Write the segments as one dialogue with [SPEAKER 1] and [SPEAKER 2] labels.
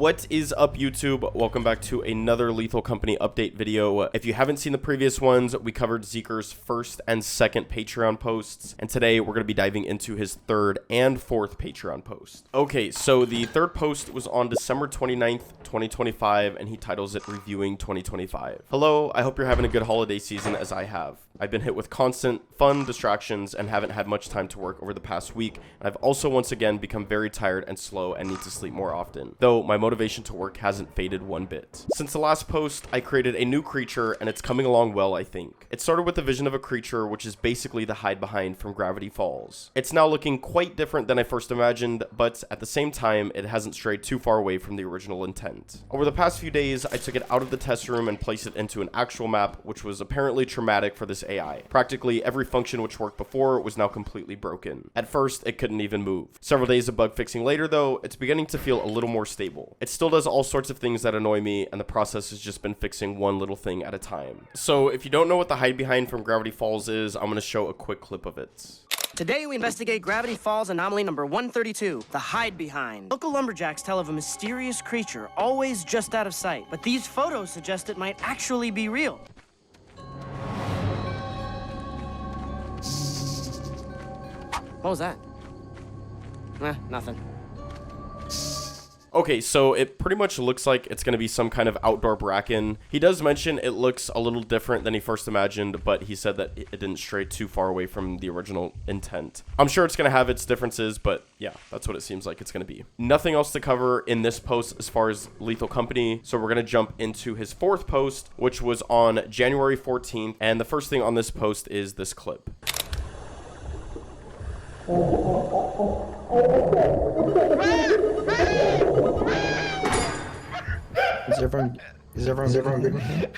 [SPEAKER 1] What is up, YouTube? Welcome back to another Lethal Company update video. If you haven't seen the previous ones, we covered Zeeker's first and second Patreon posts, and today we're going to be diving into his third and fourth Patreon post. Okay, so the third post was on December 29th, 2025, and he titles it Reviewing 2025. Hello, I hope you're having a good holiday season as I have. I've been hit with constant fun distractions and haven't had much time to work over the past week, and I've also once again become very tired and slow and need to sleep more often, though my motivation to work hasn't faded one bit. Since the last post, I created a new creature and it's coming along well, I think. It started with the vision of a creature which is basically the hide behind from Gravity Falls. It's now looking quite different than I first imagined, but at the same time, it hasn't strayed too far away from the original intent. Over the past few days, I took it out of the test room and placed it into an actual map, which was apparently traumatic for this AI. Practically every function which worked before was now completely broken. At first, it couldn't even move. Several days of bug fixing later though, it's beginning to feel a little more stable. It still does all sorts of things that annoy me, and the process has just been fixing one little thing at a time. So if you don't know what the hide behind from Gravity Falls is, I'm going to show a quick clip of it.
[SPEAKER 2] Today we investigate Gravity Falls anomaly number 132, the hide behind. Local lumberjacks tell of a mysterious creature always just out of sight, but these photos suggest it might actually be real. What was that? Nothing.
[SPEAKER 1] Okay, so it pretty much looks like it's going to be some kind of outdoor Bracken. He does mention it looks a little different than he first imagined, but he said that it didn't stray too far away from the original intent. I'm sure it's going to have its differences, but yeah, that's what it seems like it's going to be. Nothing else to cover in this post as far as Lethal Company, so we're going to jump into his fourth post, which was on January 14th, and the first thing on this post is this clip.
[SPEAKER 3] Is everyone good?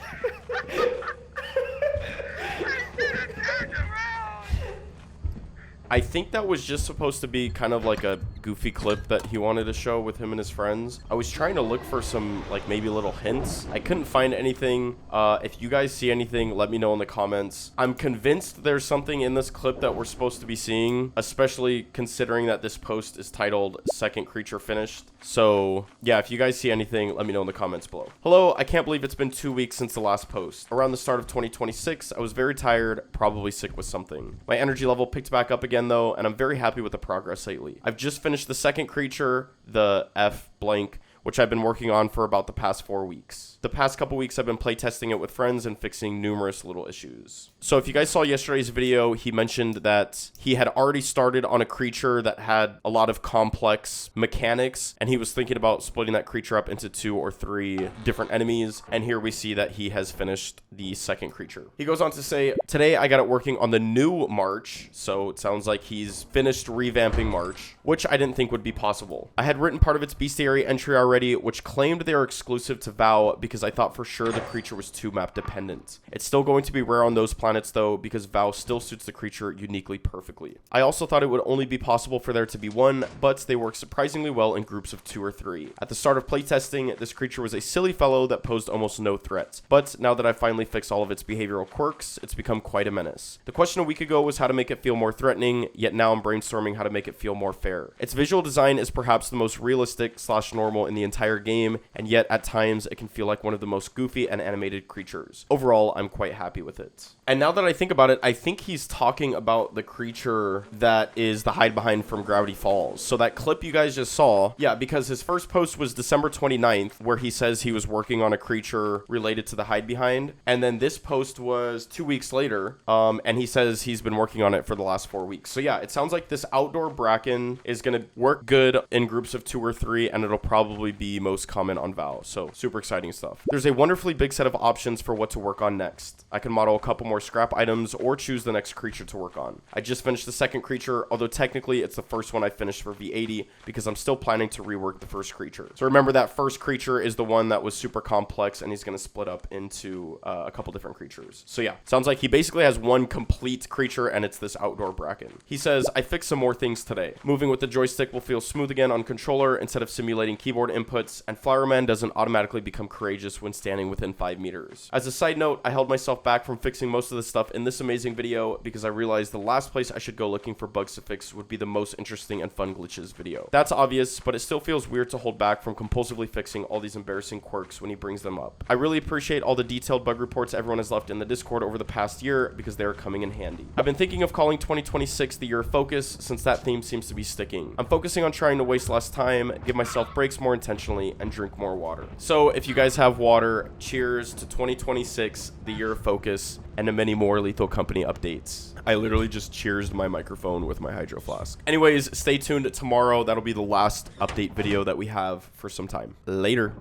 [SPEAKER 1] I think that was just supposed to be kind of like a goofy clip that he wanted to show with him and his friends. I was trying to look for some, like, maybe little hints. I couldn't find anything. If you guys see anything, let me know in the comments. I'm convinced there's something in this clip that we're supposed to be seeing, especially considering that this post is titled Second Creature Finished. So, yeah, if you guys see anything, let me know in the comments below. Hello, I can't believe it's been 2 weeks since the last post. Around the start of 2026, I was very tired, probably sick with something. My energy level picked back up again though, and I'm very happy with the progress lately. I've just finished the second creature, the F blank, which I've been working on for about the past 4 weeks. The past couple weeks I've been playtesting it with friends and fixing numerous little issues. So if you guys saw yesterday's video, he mentioned that he had already started on a creature that had a lot of complex mechanics, and he was thinking about splitting that creature up into 2 or 3 different enemies, and here we see that he has finished the second creature. He goes on to say, today I got it working on the new March, so it sounds like he's finished revamping March, which I didn't think would be possible. I had written part of its bestiary entry already, which claimed they are exclusive to VOW because I thought for sure the creature was 2 map dependent. It's still going to be rare on those planets though, because VOW still suits the creature uniquely perfectly. I also thought it would only be possible for there to be 1, but they work surprisingly well in groups of 2 or 3. At the start of playtesting, this creature was a silly fellow that posed almost no threats, but now that I finally fixed all of its behavioral quirks, it's become quite a menace. The question a week ago was how to make it feel more threatening, yet now I'm brainstorming how to make it feel more fair. Its visual design is perhaps the most realistic / normal in the entire game, and yet at times it can feel like one of the most goofy and animated creatures. Overall, I'm quite happy with it. And now that I think about it, I think he's talking about the creature that is the hide behind from Gravity Falls. So that clip you guys just saw, yeah, because his first post was December 29th, where he says he was working on a creature related to the hide behind, and then this post was 2 weeks later, and he says he's been working on it for the last 4 weeks. So yeah, it sounds like this outdoor Bracken is gonna work good in groups of 2 or 3, and it'll probably be most common on VOW. So super exciting stuff. There's a wonderfully big set of options for what to work on next. I can model a couple more scrap items or choose the next creature to work on. I just finished the second creature, although technically it's the first one I finished for V80 because I'm still planning to rework the first creature. So remember, that first creature is the one that was super complex, and he's going to split up into a couple different creatures. So yeah, sounds like he basically has one complete creature, and it's this outdoor Bracken. He says, I fixed some more things today. Moving with the joystick will feel smooth again on controller instead of simulating keyboard inputs, and Flower Man doesn't automatically become courageous when standing within 5 meters. As a side note, I held myself back from fixing most of the stuff in this amazing video because I realized the last place I should go looking for bugs to fix would be the most interesting and fun glitches video. That's obvious, but it still feels weird to hold back from compulsively fixing all these embarrassing quirks when he brings them up. I really appreciate all the detailed bug reports everyone has left in the Discord over the past year because they are coming in handy. I've been thinking of calling 2026 the year of focus since that theme seems to be sticking. I'm focusing on trying to waste less time, give myself breaks more intentionally, and drink more water. So if you guys have water, cheers to 2026, the year of focus, and to many more Lethal Company updates. I literally just cheersed my microphone with my hydro flask. Anyways, stay tuned tomorrow. That'll be the last update video that we have for some time. Later.